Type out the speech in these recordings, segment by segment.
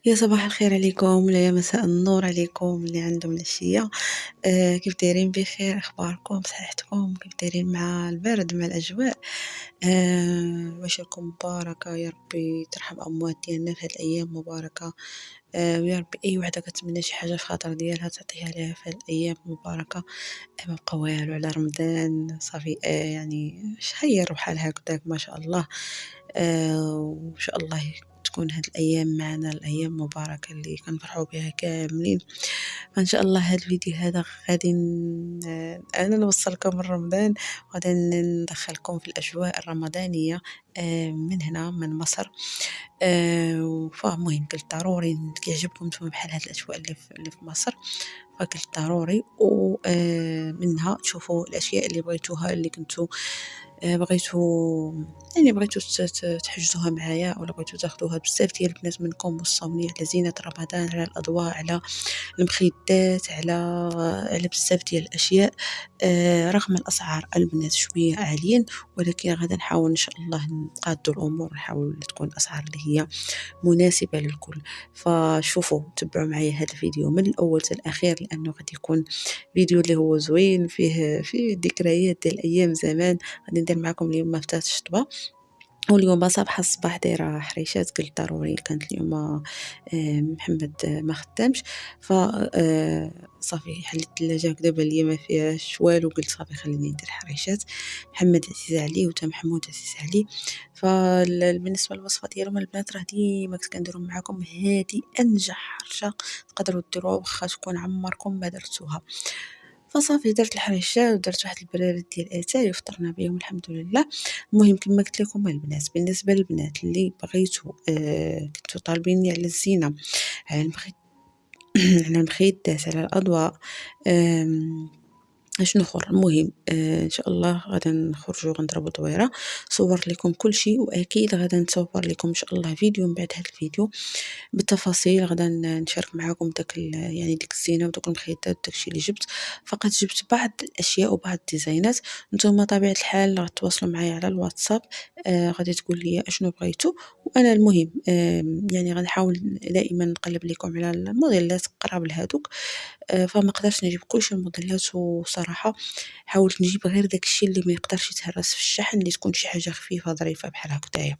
يا صباح الخير عليكم ولا يا مساء النور عليكم اللي عندهم العشية. كيف دايرين؟ بخير؟ أخباركم؟ صحتكم كيف دايرين مع البرد مع الأجواء؟ واش راكم مباركة يا ربي ترحم أموات ديالنا في هاد الأيام مباركة. ويا ربي أي وحدة كتمنى شي حاجة في خاطر ديالها تعطيها ليها في هاد الأيام المباركة. ما بقى والو على رمضان صافي، يعني شهير بحال هكداك ما شاء الله. وإن شاء الله تكون هاد الأيام معنا الأيام مباركة اللي كنفرحوا بها كاملين. فإن شاء الله هاد الفيديو هذا غادي أنا نوصلكم من رمضان، وغادي ندخلكم في الأجواء الرمضانية من هنا من مصر. فمهم قلت ضروري كيعجبكم نتوما بحال هاد الأجواء اللي في مصر، فقلت ضروري ومنها تشوفوا الأشياء اللي بغيتوها اللي كنتو بغيتو، يعني بغيتو تحجزوها معايا أو بغيتو تاخدوها. بزاف ديال البنات منكم وصوني على زينة رمضان، على الأضواء، على المخدات، على بزاف ديال الأشياء. رغم الأسعار البنات شوية عاليين، ولكن غادي نحاول إن شاء الله نقادو الأمور، نحاول تكون أسعار اللي هي مناسبة للكل. فشوفوا تبعوا معايا هذا الفيديو من الأول حتى الأخير، لأنه غادي يكون فيديو اللي هو زوين فيه ذكريات ديال أيام زمان. غادي ندير معكم اليوم فتاة الشطبة، واليوم صباح الصباح دايره حريشات. قلت ضروري كانت اليوم محمد ما خدامش، ف صافي حليت الثلاجه هكذا بان ليا ما فيهاش والو، قلت صافي خليني ندير حريشات. محمد عزيز عليه وتا محمود عزيز عليه. بالنسبه للوصفه ديالهم البنات راه ديما كنت كنديرهم معكم، هذه انجح حرشه تقدروا ديروها واخا تكون عمركم ما درتوها. فصافي درت الحريشه ودرت واحد البرارات ديال اتاي وفطرنا بهم الحمد لله. المهم كما قلت لكم البنات، بالنسبه للبنات اللي بغيتوا كنتوا طالبيني على الزينه، على المخيط على المخيطات، على الاضواء، اشنو اخر. المهم ان شاء الله غادا نخرجوا غنضربوا دويره، صور لكم كل شيء، واكيد غادا نصور لكم ان شاء الله فيديو من بعد هذا الفيديو بالتفاصيل. غادا نشارك معكم يعني ديك الزينه ودوك المخيطات وداكشي اللي جبت. فقط جبت بعض الاشياء وبعض الديزاينات. نتوما طبيعه الحال غتواصلوا معايا على الواتساب، غادي تقول لي اشنو بغيتو، وانا المهم يعني غنحاول دائما نقلب لكم على الموديلات قراب لهادوك. فما قدرتش نجيب كلشي الموديلات، وصراحه حاولت نجيب غير داكشي اللي ما يقدرش يتهرس في الشحن، اللي تكون شي حاجه خفيفه ظريفه بحال هكذايا.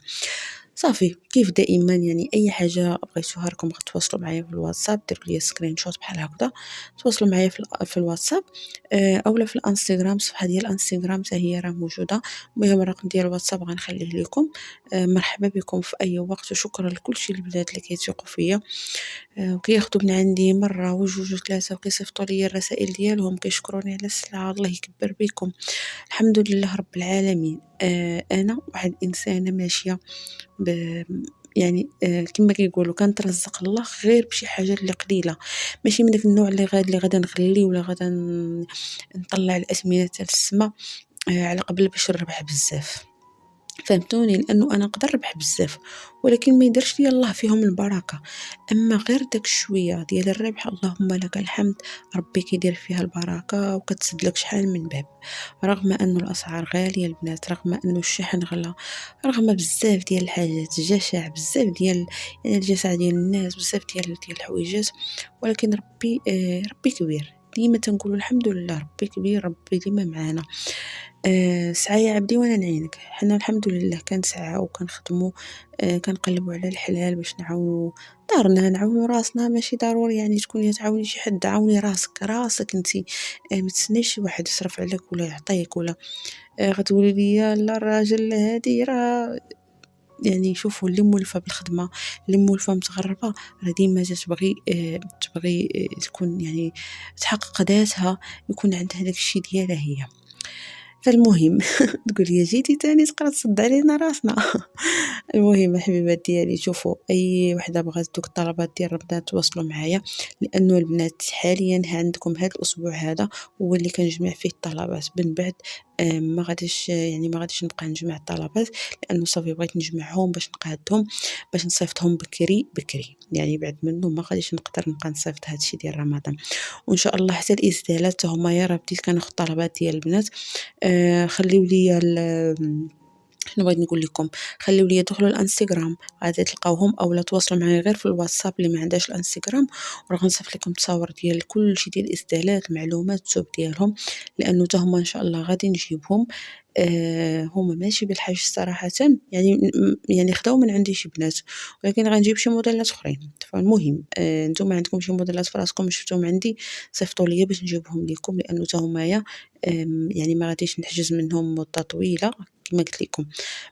صافي كيف دائما، يعني اي حاجه بغيتوها راكم غتواصلوا معايا في الواتساب، ديروا لي سكرين شوت بحال هكذا، تواصلوا معايا في الواتساب، اولا في الانستغرام. الصفحه ديال الانستغرام حتى هي راه موجوده. المهم الرقم ديال الواتساب غنخليه لكم. مرحبا بكم في اي وقت، وشكرا لكلشي البنات اللي كيثيقوا فيا وكياخذوا من عندي مره وجوج وثلاثه، وكيصيفطوا لي الرسائل ديالهم كيشكروني على السلعه. الله يكبر بكم. الحمد لله رب العالمين. انا واحد الانسانه ماشيه ب يعني كما كيقولوا كنترزق الله غير بشي حاجه اللي قليله، ماشي من داك النوع اللي غادا نغلي ولا غادا نطلع الاثمنه حتى للسما على قبل باش نربح بزاف. فهمتوني؟ لانه انا نقدر نربح بزاف، ولكن ما يديرش لي الله فيهم البركه. اما غير داك شويه ديال الربح اللهم لك الحمد، ربي كيدير فيها البركه وكتسد لك شحال من باب. رغم انه الاسعار غاليه البنات، رغم انه الشحن غلا، رغم بزاف ديال الحاجات، الجشع بزاف ديال يعني الجشع ديال الناس، بزاف ديال الحويجات، ولكن ربي كبير. ديما تنقولوا الحمد لله ربي كبير، ربي ديما معانا. سعى يا عبدي وانا نعينك. حنا الحمد لله كنسعاو وكنخدموا، كنقلبوا على الحلال باش نعاونوا دارنا، نعاونوا راسنا. ماشي ضروري يعني تكوني تعاوني شي حد، عاوني راسك انت. ما تسنيش شي واحد يصرف عليك ولا يعطيك ولا غتقولي لي لا الراجل هادي راه يعني. شوفوا اللي مولفه بالخدمه، اللي مولفه متغربه، راه ديما تبغي تكون يعني تحقق ذاتها، يكون عندها داك الشيء ديالها هي. فالمهم تقول لي جيتي تاني تقرا تصد علينا راسنا. المهم حبيبات ديالي، شوفوا اي وحده بغات دوك الطلبات ديال رمضان تواصلوا معايا، لانه البنات حاليا عندكم هذا الاسبوع هذا هو اللي كنجمع فيه الطلبات. من بعد ما غاديش يعني ما غاديش نبقى نجمع الطلبات، لانه صافي بغيت نجمعهم باش نقادهم، باش نصيفطهم بكري بكري. يعني بعد منه ما غاديش نقدر نبقى نصيفط هادشي ديال رمضان. وان شاء الله حتى الازدالات هما يا راه بديت كناخذ طلبات ديال البنات. خليو لي شنو بغيت نقول لكم، خليو لي دخلوا الانستغرام غادي تلقاوهم، اولا تواصلوا معايا غير في الواتساب اللي ما عندهاش الانستغرام، وراه غنصيفط لكم تصاور ديال كلشي ديال الاسدالات المعلومات التوب ديالهم، لانه حتى هما ان شاء الله غادي نجيبهم. هما ماشي بالحاج صراحه، يعني يعني خداو من عندي شي بنات، ولكن غنجيب شي موديلات اخرين. فالمهم نتوما عندكم شي موديلات في راسكم شفتوهم عندي، صيفطوا لي باش نجيبهم لكم، لانه حتى همايا يعني ما غاديش نحجز منهم مده طويله كما قلت لكم،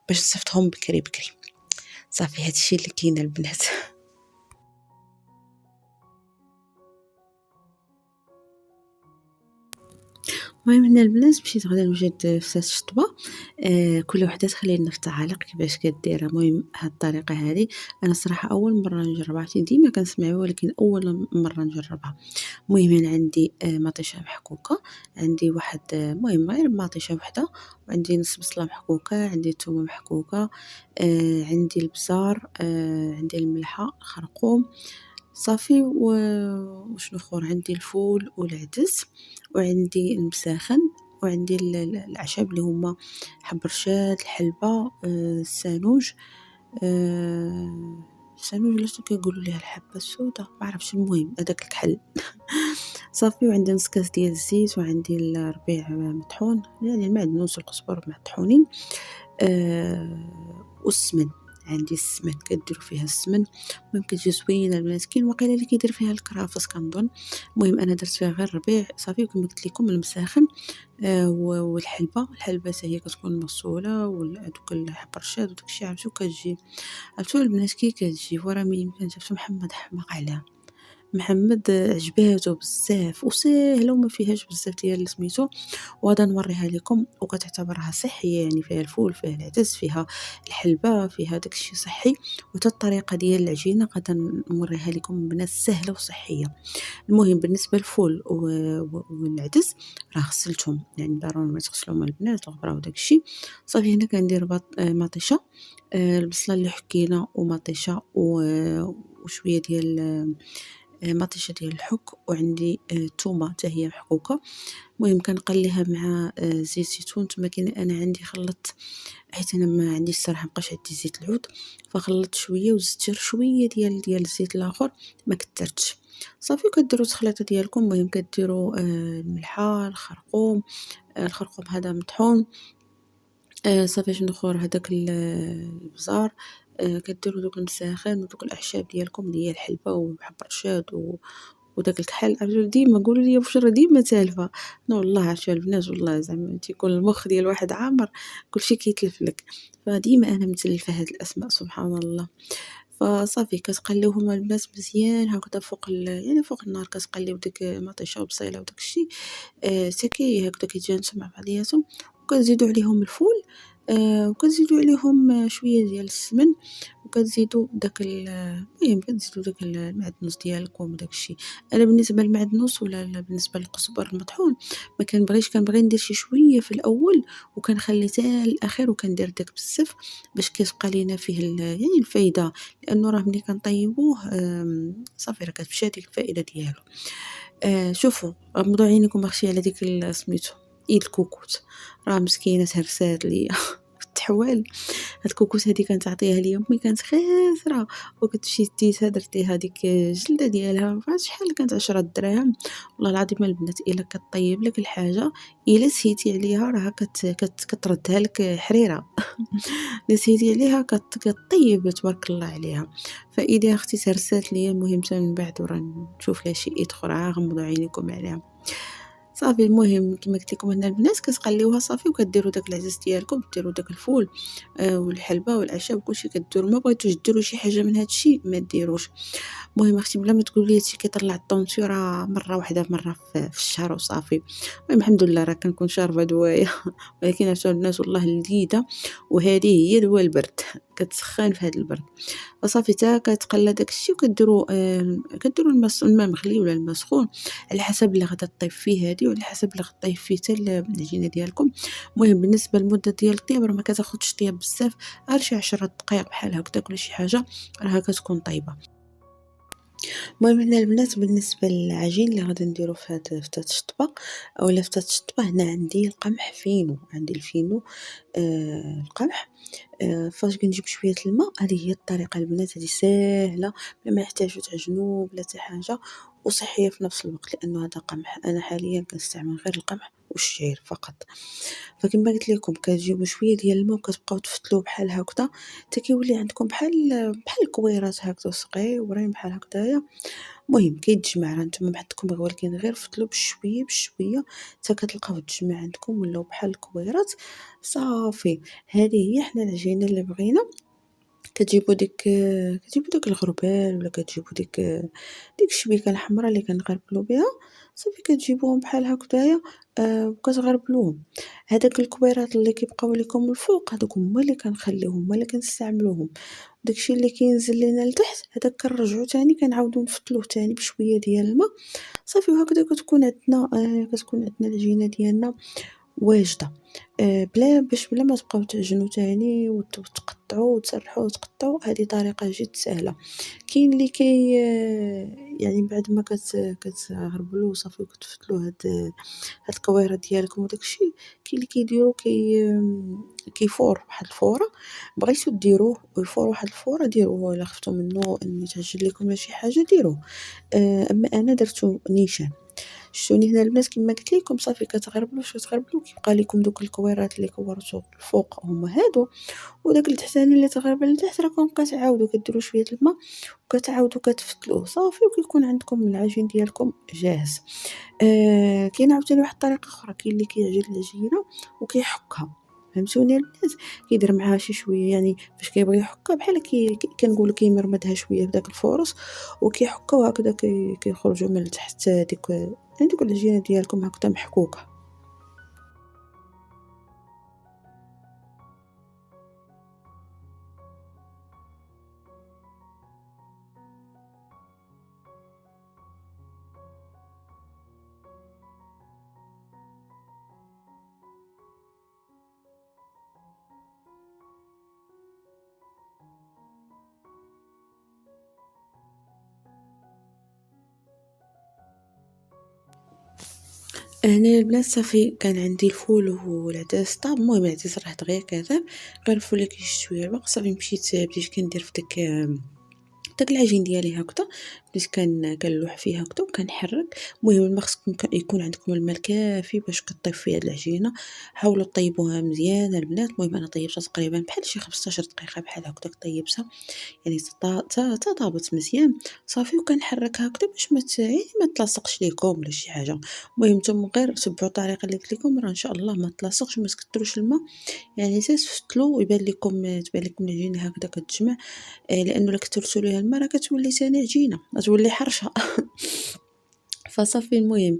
باش نصيفطهم بكري بكري. صافي هادشي اللي كاين البنات. المهم هنا البنات مشيت غدا نوجد فساد الشطبه. كل وحده تخلي لنا في التعاليق كيفاش كديرها. المهم هاد الطريقه هذه انا صراحه اول مره نجربها، عرفتي ديما كنسمعها ولكن اول مره نجربها. المهم هنا عندي مطيشه محكوكه، عندي واحد المهم غير مطيشه وحده، وعندي نص بصله محكوكه، عندي الثومه محكوكه، عندي البزار، عندي الملحه، الخرقوم، صافي. وشنو اخر، عندي الفول والعدس، وعندي المساخن، وعندي الاعشاب اللي هما حبرشاد، الحلبه، السانوج، السانوج ولا شنو كيقولوا ليها، الحبه السوداء ما عرفتش، المهم هذاك الكحل. صافي. وعندي نص كاس ديال الزيت، وعندي الربيع مطحون، يعني المعدنوس والقزبر مطحونين، والسمن. عندي السمن كديروا فيها السمن، المهم كتجي زوينه البنات. كاين واقيلا اللي كيدير فيها الكرافس كنظن، المهم انا درت فيها غير الربيع صافي. كما قلت لكم المساخن، والحلبه حتى هي كتكون مغسوله، ودوك الحبرشاد وداك الشيء عرفتو كتجي، عرفتو البنات كي كتجي ورا مين كان جابتو محمد حماق عليها. محمد عجباتو بزاف وساهله وما فيهاش بزاف ديال سميتو، وغادا نوريها لكم، وكتعتبرها صحيه، يعني فيها الفول، فيها العدس، فيها الحلبه، فيها داكشي صحي. وحتى الطريقه ديال العجينه غادا نوريها لكم بنات سهله وصحيه. المهم بالنسبه للفول والعدس راه غسلتهم، يعني ضروري ما تغسلوهم البنات وغبراو داكشي. صافي هنا كندير مطيشه، البصله اللي حكينا، ومطيشه وشويه ديال مطيشه ديال الحك، وعندي الثومه حتى هي محكوكه. المهم كنقليها مع زيت زيتون. نتوما كاين انا عندي خلطت، حيت انا ما عنديش الصراحه مابقاش عندي زيت العود، فخلطت شويه وزدت شويه ديال الزيت الاخر، ما كثرتش. صافي كديروا التخليطه ديالكم. المهم كديروا الملحه، الخرقوم، الخرقوم هذا مطحون، صافي. شنو اخر، هذاك البزار، كديروا دوك المساخن ودوك الاعشاب ديالكم اللي هي الحلبه والحبرشاد وداك الكحل. عرفتوا ديما قولوا لي واش راه ديما تالفه، انا والله عرفتوا البنات، والله زعما تيكون المخ ديال واحد عامر كلشي كيتلف لك، فديما انا متلفه هاد الاسماء سبحان الله. فصافي كتقليوهم البنات مزيان هكذا فوق يعني فوق النار، كتقليو ديك مطيشه وبصيله وداك الشيء، حتى هكذا كيتجانسوا مع بعضياتهم. وكتزيدوا عليهم الفول، وكتزيدوا عليهم شويه ديال السمن، وكتزيدوا داك المهم كتزيدوا داك المعدنوس ديالكم وداك الشيء. انا بالنسبه للمعدنوس ولا بالنسبه للقزبر المطحون ما كنبغيش، كنبغي ندير شي شويه في الاول وكنخلي حتى الاخير، وكندير داك بزاف باش كتبقى لينا فيه يعني الفايده، لانه راه ملي كنطيبوه صافي راه كتمشى ديك الفائده ديالو. شوفوا غمضوا عينيكم اختي على ديك سميتو ايد الكوكوت، راه مسكينه تهرسات ليا في التحوال. هاد الكوكوت هادي كانت تعطيها ليا امي، كانت خاسره، وكتمشي ديتها درتيها ديك الجلده ديالها فعرفت شحال كانت 10 دراهم. والله العظيم البنات الا كطيب لك الحاجه الا سهيتي عليها راه كتردها لك حريره. الا سهيتي عليها كطيب تبارك الله عليها. فاذا اختي تهرسات ليا، المهم حتى من بعد ورا نشوف لها شي ايد اخرى، غمضوا عينيكم عليها. صافي المهم كما قلت لكم ان البنات كتقليوها صافي، وكديروا داك العدس ديالكم، ديروا داك الفول والحلبه والاعشاب كلشي كديروا. ما بغيتوش ديروا شي حاجه من هادشي ما ديروش. المهم اختي بلا ما تقول لي هادشي كيطلع الطونسيو، راه مره واحده مره في الشهر وصافي. المهم الحمد لله راه كنكون شاربه دوايه. ولكن عرفتوا الناس والله لذيذه، وهذه هي دواء البرد، كتسخن في هذا البرد. وصافي تا كتقلى داكشي، وكديروا الماء مغلي ولا الماء سخون على حسب اللي غادا طيب فيه هادي، وعلى حسب اللي غطيب فيه حتى العجينه ديالكم. المهم بالنسبه للمده ديال الطياب راه ما كتاخذش طياب بزاف، غير شي 10 دقائق بحال هكذا ولا شي حاجه راها كتكون طيبه. المهم هنا البنات بالنسبة للعجين اللي غادي نديرو في هاد الشطبة أولا في هاد الشطبة، هنا عندي القمح فينو، عندي الفينو القمح. فاش كنجيب شوية الماء، هذه هي الطريقة البنات، هذه ساهلة بلا ما يحتاجو تعجنو بلا حتى حاجة، وصحية في نفس الوقت لأنه هذا قمح. أنا حاليا كنستعمل غير القمح والشعير فقط. فكما قلت لكم كتجيبوا شوية ديال الماء وكتبقاو تفتلوه بحال هكذا حتى كيولي عندكم بحال الكويرات هكذا صغيورين بحال هكذايا. المهم كيتجمع، راه نتوما عندكم ولكن غير فتلو بشوية بشوية حتى كتلقاوه تجمع عندكم ولاو بحال الكويرات صافي. هذه هي حنا العجينة اللي بغينا. كتجيبوا داك الغربال ولا كتجيبوا ديك الشبيكة الحمراء اللي كنغربلو بها، صافي كتجيبوهم بحال هكذايا وكتغربلوهم. هذاك الكويرات اللي كيبقاو ليكم الفوق هادوك هما اللي كنخليوهم، هما اللي كنستعملوهم. داكشي اللي كينزل لينا لتحت هذاك كنرجعو تاني كنعاودو نفتلوه تاني بشوية ديال الماء صافي. وهكذا كتكون عندنا العجينة ديالنا واجدة. بلا بلا ما تبقاو تعجنوا تاني وتقطعوا وتسرحوا وتقطعوا، هذه طريقة جد سهلة. كاين اللي يعني بعد ما كتغربلوا صافي وكتفتلوا هاد الكويرة ديالكم وداك الشيء، كاين اللي كيديروا كيفور واحد الفورة. بغيتو ديروه ويفور واحد الفورة ديروه، الا خفتوا منه ان يتعجن لكم ولا شي حاجة ديروه. اما انا درتو نيشان. شتوني هنا البنات كما قلت لكم صافي كتغربلو كيبقى لكم دوك الكويرات اللي كورتو الفوق هما هادو، وداك التحتاني اللي تغربل لتحت راكم كتعاودوا كديروا شويه الماء وكتعاودوا كتفتلوه صافي وكيكون عندكم العجين ديالكم جاهز. كاينه عاوتاني واحد الطريقه اخرى، كاين اللي كيعجن العجينه وكيحكها، فهمتوني البنات؟ كيدير معاها شي شويه يعني فاش كيبغي يحكها بحال كنقولوا كيمرمدها شويه بداك الفورص وكيحكها وهكذا كيخرجوا من تحت ديك العجينه ديالكم هكذا محكوكه. هنا البنات صافي كان عندي الفول والعدس طاب، المهم العدس راه دغيا كذاب، غير الفول اللي كيجي شويه الوقت صافي بديت كندير في داك العجين ديالي هكذا، بديت كنلوح فيه هكذا وكنحرك. المهم خصكم يكون عندكم الماء الكافي باش كطيب فيها العجينه. حاولوا طيبوها مزيان البنات. المهم انا طيبتها تقريبا بحال شي 15 دقيقه بحال هكذا طيبتها، يعني طابت مزيان صافي. وكنحركها هكذا باش يعني ما تلاصقش ليكم ولا شي حاجه. المهم نتوما غير تبعوا الطريقه اللي قلت لكم راه ان شاء الله ما تلاصقش وما تكثروش الماء، يعني حتى تفتلوا تبان لكم العجينه هكذا كتجمع. لانه الا كثرتوا ليها الماء راه كتولي ثاني عجينه غتولي حرشه. فصافي المهم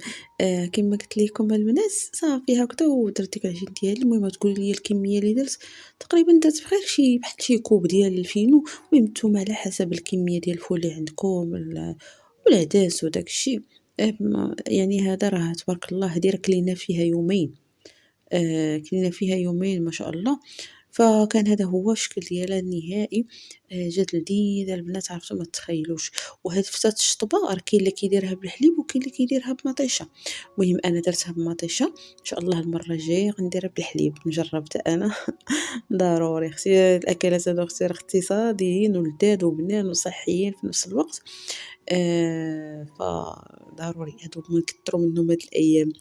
كما قلت لكم البنات صافي هكذا ودرت ديك العجين ديالي. المهم تقولوا لي الكميه اللي درت، تقريبا درت غير بحال شي كوب ديال الفينو. المهم نتوما على حسب الكميه ديال الفول اللي عندكم والعدس وداك الشيء. يعني هذا راه تبارك الله هذه راه كلينا فيها يومين. كلينا فيها يومين ما شاء الله. فكان هذا هو الشكل ديالها النهائي. جات لذيذة البنات عرفتوا ما تتخيلوش. وهاد فتاة الشطبة راه كاين اللي كيديرها بالحليب وكاين اللي كيديرها بمطيشة. المهم انا درتها بمطيشة، ان شاء الله المرة الجاية غنديرها بالحليب نجرب انا. ضروري اختي الاكلات هادو اختي راه اقتصاديين ولذاذ وبنان وصحيين في نفس الوقت. فضروري هادو نكتروا منهم هاد الايام،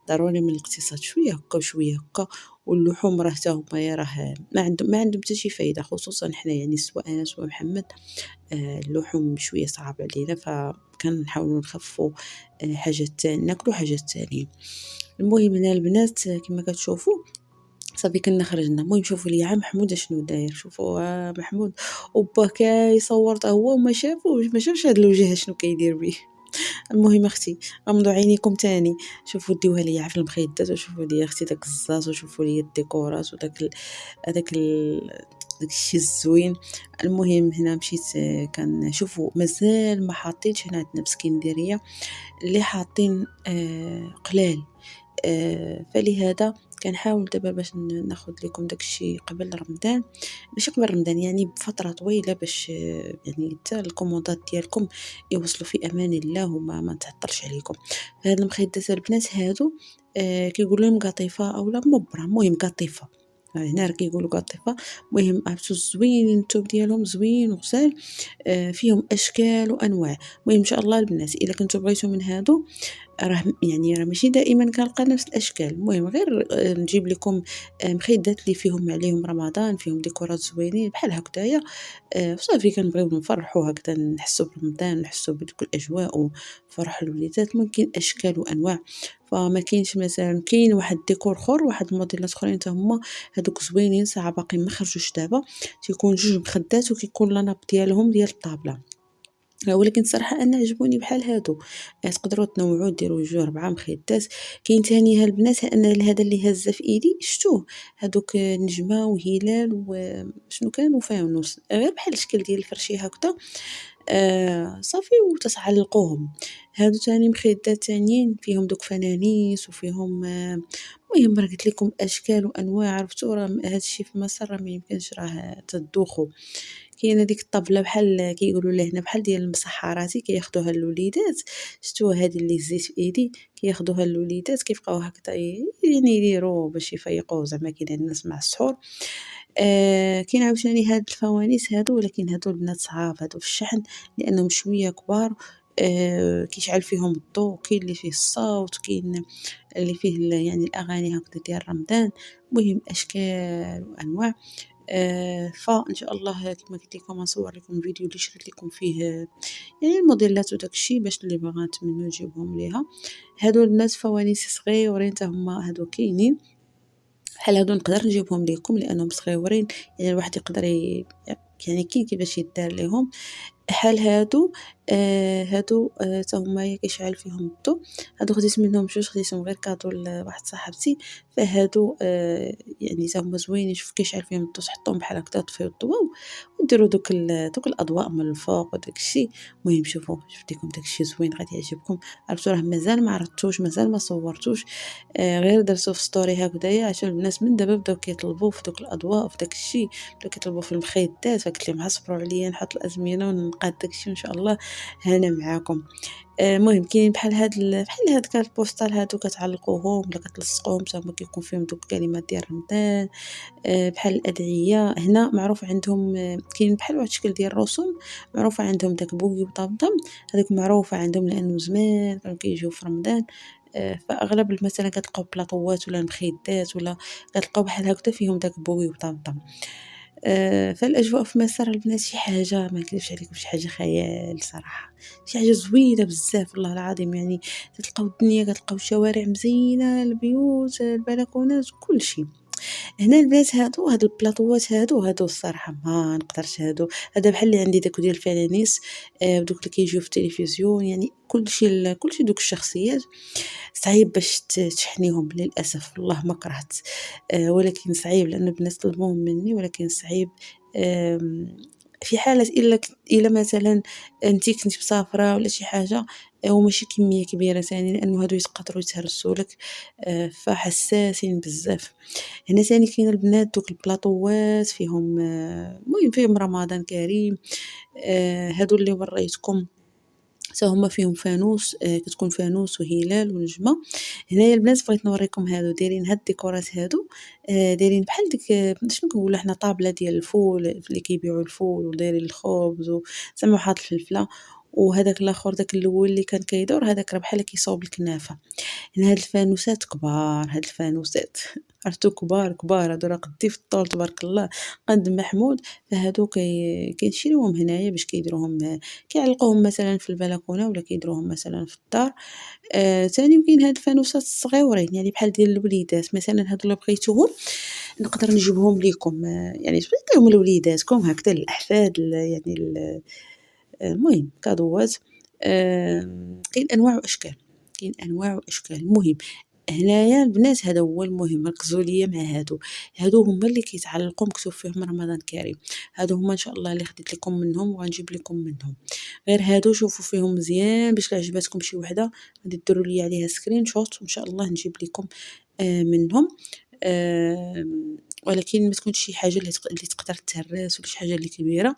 ضروري من الاقتصاد شويه هكا وشويه هكا. واللحوم راه حتى هما راه ما عندهم حتى شي فايده، خصوصا حنا يعني سواء انا سواء محمد. اللحوم شويه صعاب علينا فكنحاولوا نخفوا حاجات ناكلوا حاجات تانيين. المهم هنا البنات كما كتشوفوا صافي كنا خرجنا. المهم شوفوا لي محمود شنو داير، شوفوا محمود وبا كيصور حتى هو وما ما شافش هاد الوجه شنو كيدير به. المهم اختي غمضوا عينيكم تاني، شوفوا ديوها ليا في المخيدات وشوفوا ليا اختي داك الزاز وشوفوا ليا الديكورات وداك هذاك داك الشيء الزوين. المهم هنا مشيت كنشوفوا مازال ما حاطينش هنا عندنا بسكندريه اللي حاطين قلال. فلهذا كنحاول دابا باش ناخذ لكم داكشي قبل رمضان، ماشي قبل رمضان يعني بفترة طويلة باش يعني حتى الكوموندات ديالكم يوصلوا في أمان الله وما نتعطلش عليكم. فهاد المخيطات البنات هادو كيقولوا لهم قطيفة أولا مبرة، المهم قطيفة، هنا راه كيقولوا قطيفة. المهم عرفتو زوينين الثوب ديالهم زوين وغزال، فيهم أشكال وأنواع. المهم إن شاء الله البنات إلا كنتو بغيتو من هادو راه ماشي دائما كنلقى نفس الاشكال. المهم غير نجيب لكم مخيدات اللي فيهم عليهم رمضان، فيهم ديكورات زوينين بحال هكذايا. وصافي كنبغيو نفرحوا هكذا، نحسوا برمضان، نحسوا بديك الاجواء وفرح الوليدات. ممكن اشكال وانواع، فما كاينش مثلا كاين واحد الديكور اخر، واحد الموديلات اخرين حتى هما هذوك زوينين ساعه باقي ما خرجوش دابا. تيكون جوج مخدات وكيكون لاناب ديالهم ديال الطابله. ولكن الصراحة أنا عجبوني بحال هادو، تقدروا تنوعوا ديروا 2 4 مخيطات. كاين تاني البنات أنا هذا اللي هازة في إيدي شفتوه، هادوك نجمة وهلال وشنو كان وفانوس، غير بحال الشكل ديال الفرشي هكذا. صافي وتتعلقوهم. هادو تاني مخيطات تانيين فيهم دوك فنانيس وفيهم المهم راه قلت لكم أشكال وأنواع. عرفتوا راه هادشي في مصر راه ما يمكنش راه تدوخوا. كاينه ديك الطبلة بحال كيقولوا لها هنا بحال ديال المسحراتي كياخدوها الوليدات، شفتوها هذه اللي هزيت في ايدي، كياخدوها الوليدات كيبقاو هكذا يعني يديروا باش يفيقوا زعما كاين الناس مع السحور. كاين عاوتاني هاد الفوانيس هادو، ولكن هادو البنات صعاب هادو في الشحن لانهم شويه كبار. كيشعل فيهم الضوء، كاين اللي فيه الصوت، كاين اللي فيه يعني الاغاني هكذا ديال رمضان. المهم اشكال وانواع. فإن شاء الله كما قلت لكم غنصور لكم فيديو اللي شريت لكم فيه يعني الموديلات وداك الشيء باش اللي بغات منو نجيبهم ليها. هادو البنات فوانيس صغيورين حتى هما هادو كاينين بحال هادو، نقدر نجيبهم ليكم لانهم صغيورين يعني الواحد يقدر يعني كاين كيفاش يدار ليهم بحال هادو. هادو حتى هما كيشعل فيهم الضوء. هادو خديت منهم جوج، خديتهم غير كادو لواحد صاحبتي. فهادو يعني حتى هما زوينين، شوف كيشعل فيهم الضوء، تحطهم بحال هكذا تطفيو الضوء وديروا دوك الاضواء من الفوق وداك الشيء. المهم شوفوا شفت لكم داك الشيء زوين غادي يعجبكم. عرفتوا راه مازال ما عرضتوش، مازال ما صورتوش، غير درتو في ستوري هكذايا عشان الناس من دابا بداو كيطلبوا في دوك الاضواء وفي داك الشيء، بداو كيطلبوا في المخيطات. فقلت لهم صبروا عليا نحط الازمنه ونقاد داك الشيء وان شاء الله هنا معاكم. المهم كاين بحال بحال هاد كارت بوستال هادو كتعلقوهم ولا كتلصقوهم حتى هما كيكون فيهم دوك الكلمات ديال رمضان. بحال الأدعية هنا معروف عندهم. كاين بحال واحد الشكل ديال الرسوم معروفة عندهم، داك بوغي وطمطم هذوك معروفة عندهم لأنه زمان كانوا كيجيو في رمضان. فأغلب مثلا كتلقاو بلاطوات ولا مخيدات ولا كتلقاو بحال هكذا فيهم داك بوغي وطمطم. فالأجواء في مصر البنات شي حاجة ما نكذبش عليكم، شي حاجة خيال صراحة، شي حاجة زوينة بزاف والله العظيم. يعني كتلقاو الدنيا، كتلقاو الشوارع مزينة، البيوت، البلكونات، كلشي. هنا البنات هاد البلاطوات هادو الصراحة ما نقدرش. هذا بحال اللي عندي داك ديال الفوانيس، دوك اللي كيجيو في التلفزيون، يعني كلشي دوك الشخصيات صعيب باش تشحنيهم للأسف. والله ما كرهت، ولكن صعيب لأن البنات طلبوهم مني، ولكن صعيب. في حالة إلا مثلا انتي كنتي مسافرة ولا شي حاجة وماشي كمية كبيرة ثاني، لأنه هادو يتقطروا يتهرسوا لك، فحساسين بزاف. هنا ثاني كاين البنات دوك البلاطوات فيهم المهم فيهم رمضان كريم. هادو اللي وريتكم حتى هما فيهم فانوس، كتكون فانوس وهلال ونجمة. هنايا البنات بغيت نوريكم هادو دايرين هاد الديكورات هادو، دايرين بحال ديك شنو كنقولوا حنا طابلة ديال الفول اللي كيبيعوا الفول ودايرين الخبز وزعما حاط الفلفلة. وهذاك الاخر داك الاول اللي كان كيدور هذاك راه بحال كيصاوب الكنافه. هنا هاد الفانوسات كبار، هاد الفانوسات عرفتو كبار هادو راه قدي في الطول تبارك الله، قد محمود. فهادو كيشريوهم هنايا باش كيديروهم، كيعلقوهم مثلا في البلكونه ولا كيديروهم مثلا في الدار. ثاني كاين هاد الفانوسات الصغيورين يعني بحال ديال الوليدات، مثلا هادو الا بغيتوهم نقدر نجيبهم ليكم، يعني تعطيهم لوليداتكم هكذا الاحفاد يعني المهم كادوات. كاين انواع واشكال، كاين انواع واشكال. المهم هنايا البنات هذا هو المهم، ركزوا ليا مع هادو هما اللي كيتعلقوا مكتوب فيهم رمضان كريم. هادو هما ان شاء الله اللي خديت لكم منهم وغنجيب لكم منهم. غير هادو شوفوا فيهم مزيان، باش عجباتكم شي وحده غادي ديروا لي عليها سكرين شوت وان شاء الله نجيب لكم منهم. ولكن ما تكونش شي حاجة اللي تقدر تهرّس ولا شي حاجة اللي كبيرة،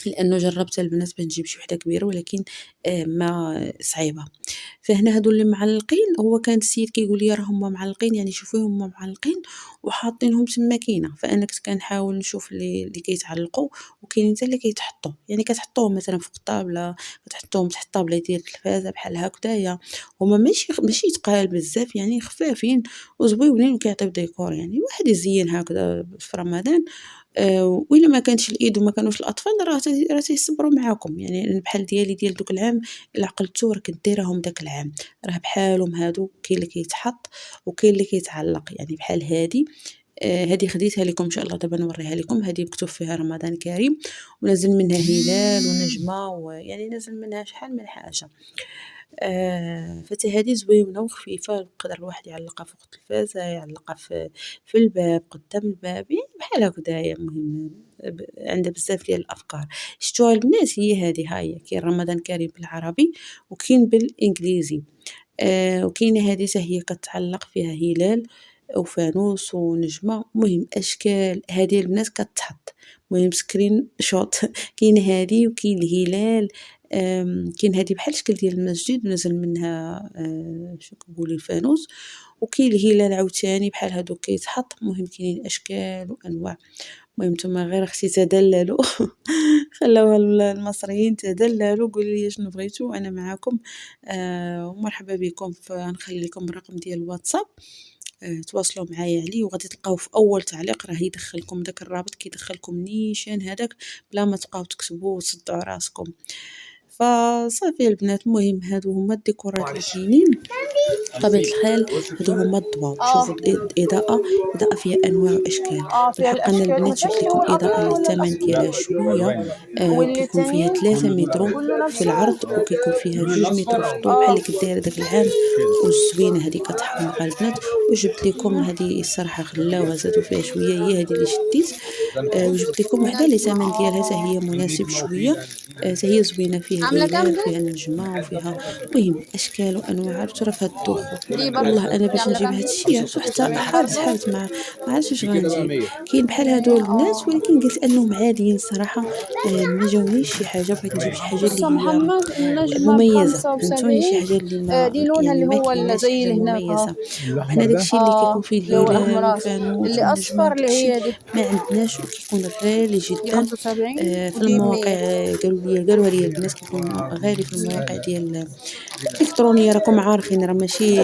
لأنه جرّبتها البنات باش نجيب شي وحدة كبيرة ولكن ما صعيبة. فهنا هادو اللي معلقين هو كان السيد كيقول لي راهم معلقين، يعني شوفي هُما معلقين وحاطينهم تما كاينة، فأنا كنت كنحاول نشوف اللي كيتعلقوا وكاينين حتى اللي كيتحطوا، يعني كتحطوهم مثلًا فوق الطابلة، كتحطوهم تحت الطابلة ديال التلفازة بحال هكدايا، هُما ماشي تقال بزاف يعني خفافين وزويونين وكيعطيو ديكور، يعني الواحد يزين هكذا في رمضان. وإلا ما كانتش الإيد وما كانوش الأطفال راه تيصبروا معاكم، يعني أنا بحال ديالي ديال دوك العام إلا عقلتو راه كنت دايراهم داك العام، راه بحالهم هادو كاين اللي كيتحط وكاين اللي كيتعلق، يعني بحال هادي خديتها لكم إن شاء الله دابا نوريها لكم، هادي مكتوب فيها رمضان كريم ونازل منها هلال ونجمة ويعني نازل منها شحال من حاجة. فحتى هادي زوينة وخفيفة يقدر الواحد يعلقها فوق التلفازة، يعلقها في الباب قدام الباب، يعني بحال هكدايا المهم عندها بزاف ديال الأفكار. شفتوها البنات هي هادي ها هي كاين رمضان كريم بالعربي وكاين بالإنجليزي، وكاينة هادي حتى هي كتعلق فيها هلال وفانوس ونجمة، المهم أشكال هادي البنات كتحط، المهم screen shot كاين هادي وكاين الهلال. كاين هادي بحال الشكل ديال المسجد ونازل منها شنو كنقولوا الفانوس، وكاين الهلال عاوتاني بحال هادوك كيتحط، المهم كاينين أشكال وأنواع، المهم نتوما غير اختي تدللوا خلّوها المصريين تدللوا قولوا لي شنو بغيتو وأنا معاكم. ومرحبا بكم غنخلي لكم الرقم ديال الواتساب، تواصلوا معايا عليه وغادي تلقاوه في أول تعليق، راه يدخلكم داك الرابط كيدخلكم نيشان هداك بلا ما تبقاو تكتبوا وتصدعوا راسكم. فصافي البنات المهم هادو هما الديكورات اللي كاينين. بطبيعة الحال هادو هما الضواو، شوفوا الإضاءة فيها أنواع وأشكال، فيها بالحق أنا الأشكال البنات جبت وثاني هو لكم إضاءة الأبيض اللي ولا الثمن الأسود ديالها شوية، واللي كيكون فيها تاني 3 مترو كله في نفس العرض وكيكون فيها 2 مترو في الطول بحال اللي كنت دايرة داك العام، والزوينة هادي كتحمق البنات. وجبت لكم هادي الصراحة غلاوها زادوا فيها شوية، هي هادي اللي شديت. وجبت لكم وحدة اللي الثمن ديالها حتى هي مناسب شوية، حتى هي زوينة فيها عاملة كام الهلال دي؟ فيها النجمة وفيها المهم أشكال وأنواع. عرفتو راه في هاد الدوخو دي برضه والله أنا دي باش عاملة نجيب كام دي؟ هادشي عرفتو حتى برضه حارت ما عرفتش واش غنجيب، كاين بحال هادو البنات ولكن قلت أنهم عاديين الصراحة. ما جاونيش شي حاجة، بغيت نجيب شي حاجة اللي بص هي محمد النجمة مميزة، بخمسة فهمتوني شي وسبعين. حاجة اللي ما دي لونها يعني اللي ما هو كايناش شي زي حاجة اللي هناك اهو. مميزة. وحنا داكشي اللي كيكون فيه اللي هو الهلال أحمراس. والفانوس اللي والنجمة أصفر اللي وداكشي هي دي. ما عندناش، وكيكون غالي دي جدًا. خمسة وسبعين في ودي المواقع بمية. قالوها لي البنات كيكون غالي في المواقع ديال الإلكترونية، راكم عارفين راه ماشي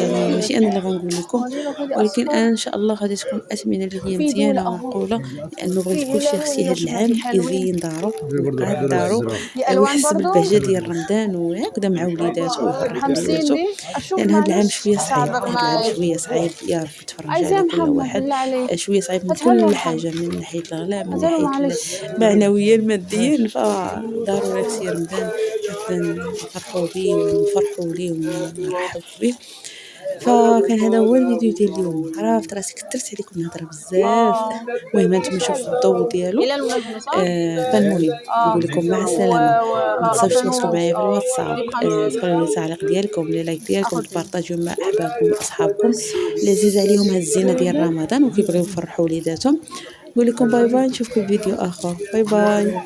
أنا اللي غنقول لكم، ودي لك هذه ولكن أنا أصفر. إن شاء الله غادي تكون أثمنة اللي هي وفي دولة مزيانة أهو. ومعقولة، لأنه بغيت في كلشي هلال خصني هاد والنجمة العام دي حلوين. يزين دارو ويقاد دارو، دي ألوان ويحس برضو. بالبهجة ديال رمضان وهكذا مع وليداتو ويفرح 50 وليداتو، دي أشوف لأن هاد العام معلش شوية صعيب، ساعدك هاد العام معايا. شوية صعيب يا ربي تفرج عايزة يا على كل محمد واحد. بالله عليك. شوية صعيب من هاتها له كل محمد. حاجة، من ناحية الغلاء من هاتها له ناحية معلش. معنويًا ماديًا، فضروري خص رمضان هكذا نفرحوا بيه ونفرحوا ليه ونرحبوا به. فكان هذا هو الفيديو ديال اليوم، عرفت راسي كثرت عليكم الهضرة بزاف، المهم هانتوما شوفوا الضوء ديالو. هلال ونجمة صح؟ فالمهم نقول لكم مع السلامة، ما تنساوش تواصلوا فانوس معايا في الواتساب، دي بخمسين. تقولوا لي التعليق ديالكم لي لايك ديالكم، اخد دي. تبارطاجيو مع احبابكم واصحابكم اللي عزيز عليهم هاد الزينة ديال رمضان وكيبغيو يفرحوا وليداتهم. نقول لكم باي باي، نشوفكم في فيديو اخر، باي باي.